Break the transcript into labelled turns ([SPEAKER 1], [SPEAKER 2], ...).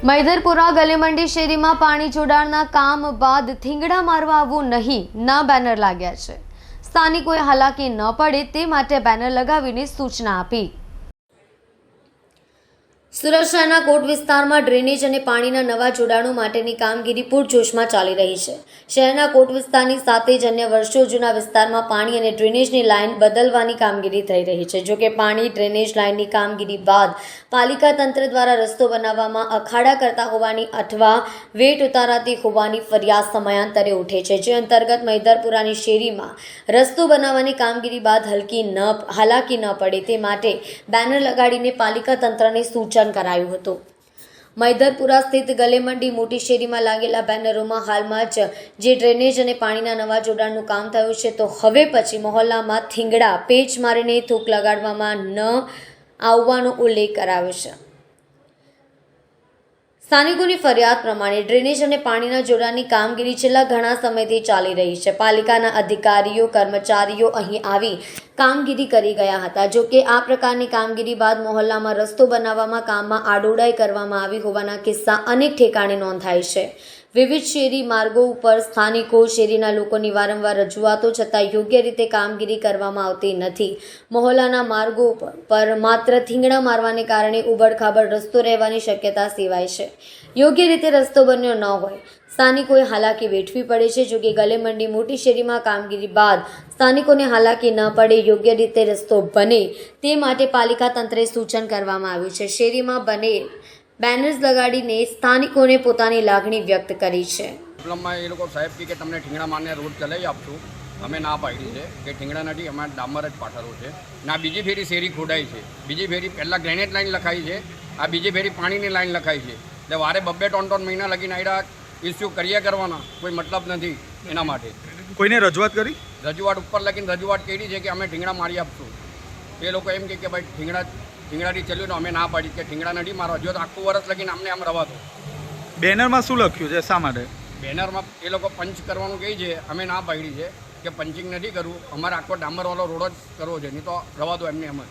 [SPEAKER 1] મૈદરપુરા ગલીમંડી શેરીમાં પાણી જોડાણના કામ બાદ થીંગડા મારવા આવવું નહીં ના બેનર લાગ્યા છે। સ્થાનિકોએ હાલાકી ન પડે તે માટે બેનર લગાવીને સૂચના આપી। સુરત શહેરના કોટ વિસ્તારમાં ડ્રેનેજ અને પાણીના નવા જોડાણો માટેની કામગીરી પૂરજોશમાં ચાલી રહી છે। શહેરના કોટ વિસ્તારની સાથે જ અન્ય વર્ષો જૂના વિસ્તારમાં પાણી અને ડ્રેનેજની લાઇન બદલવાની કામગીરી થઈ રહી છે। જોકે પાણી ડ્રેનેજ લાઇનની કામગીરી બાદ પાલિકા તંત્ર દ્વારા રસ્તો બનાવવામાં અખાડા કરતા હોવાની અથવા વેટ ઉતારાતી હોવાની ફરિયાદ સમયાંતરે ઉઠે છે, જે અંતર્ગત મૈદરપુરાની શેરીમાં રસ્તો બનાવવાની કામગીરી બાદ હાલાકી ન પડે તે માટે બેનર લગાડીને પાલિકા તંત્રને સૂચન કરાયું હતું। મૈદરપુરા સ્થિત ગલેમંડી મોટી શેરીમાં લાગેલા બેનરોમાં હાલમાં જ જે ડ્રેનેજ અને પાણીના નવા જોડાણનું કામ થયું છે, તો હવે પછી મહોલ્લામાં થીંગડા પેચ મારીને થૂક લગાડવામાં ન આવવાનો ઉલ્લેખ કરાયો છે। સ્થાનિકોની ફરિયાદ પ્રમાણે ડ્રેનેજ અને પાણીના જોડાણની કામગીરી છેલ્લા ઘણા સમયથી ચાલી રહી છે। પાલિકાના અધિકારીઓ કર્મચારીઓ અહીં આવી કામગીરી કરી ગયા હતા। જો કે આ પ્રકારની કામગીરી બાદ મહોલ્લામાં રસ્તો બનાવવામાં કામમાં આડોડાઈ કરવામાં આવી હોવાના કિસ્સા અનેક ઠેકાણે નોંધાય છે। વિવિધ શેરી માર્ગો ઉપર સ્થાનિકો શેરીના લોકોની વારંવાર રજૂઆતો છતાં યોગ્ય રીતે કામગીરી કરવામાં આવતી નથી। મહોલ્લાના માર્ગો પર માત્ર થીંગડા મારવાને કારણે ઉબડખાબડ રસ્તો રહેવાની શક્યતા સેવાય છે। યોગ્ય રીતે રસ્તો બન્યો ન હોય સ્થાનિકોએ હાલાકી વેઠવી પડે છે। જો કે ગલેમંડી મોટી શેરીમાં કામગીરી બાદ સ્થાનિકોને હાલાકી ન પડે, યોગ્ય રીતે રસ્તો બને તે માટે પાલિકા તંત્રે સૂચન કરવામાં આવ્યું છે। શેરીમાં બને બેનર્સ લગાડીને સ્થાનિકોને પોતાની લાગણી વ્યક્ત કરી છે।
[SPEAKER 2] પ્રોબ્લેમમાં એ લોકો સાહેબ કે તમને ઠીંગડા મારને રોડ ચલાવી આપશું, અમે ના પાડી છે કે ઠીંગડા નથી, અમારે ડામર જ પાથરવું છે। ના બીજી ફેરી શેરી ખોડાઈ છે, બીજી ફેરી પહેલાં ગ્રેનેડ લાઈન લખાઈ છે, આ બીજી ફેરી પાણીની લાઈન લખાઈ છે। એટલે વારે 2-3 મહિના લગીને આયડા ઇસ્યુ કર્યા કરવાના કોઈ મતલબ નથી। એના માટે
[SPEAKER 3] કોઈને રજૂઆત કરી?
[SPEAKER 2] રજૂઆત ઉપર લગીને રજૂઆત કરી છે કે અમે ઠીંગડા મારી આપશું। એ લોકો એમ કે ભાઈ ઠીંગડાથી ચાલ્યું તો અમે ના પાડી કે ઠીંગડા નથી મારવા, જો તો આખું વર્ષ લગીને અમને આમ રવા દો।
[SPEAKER 3] બેનરમાં શું લખ્યું છે, શા માટે?
[SPEAKER 2] બેનરમાં એ લોકો પંચ કરવાનું કહે છે, અમે ના પાડી છે કે પંચિંગ નથી કરવું, અમારે આખો ડામરવાળો રોડ જ કરવો છે, નહીં તો રવા દો એમને એમ જ।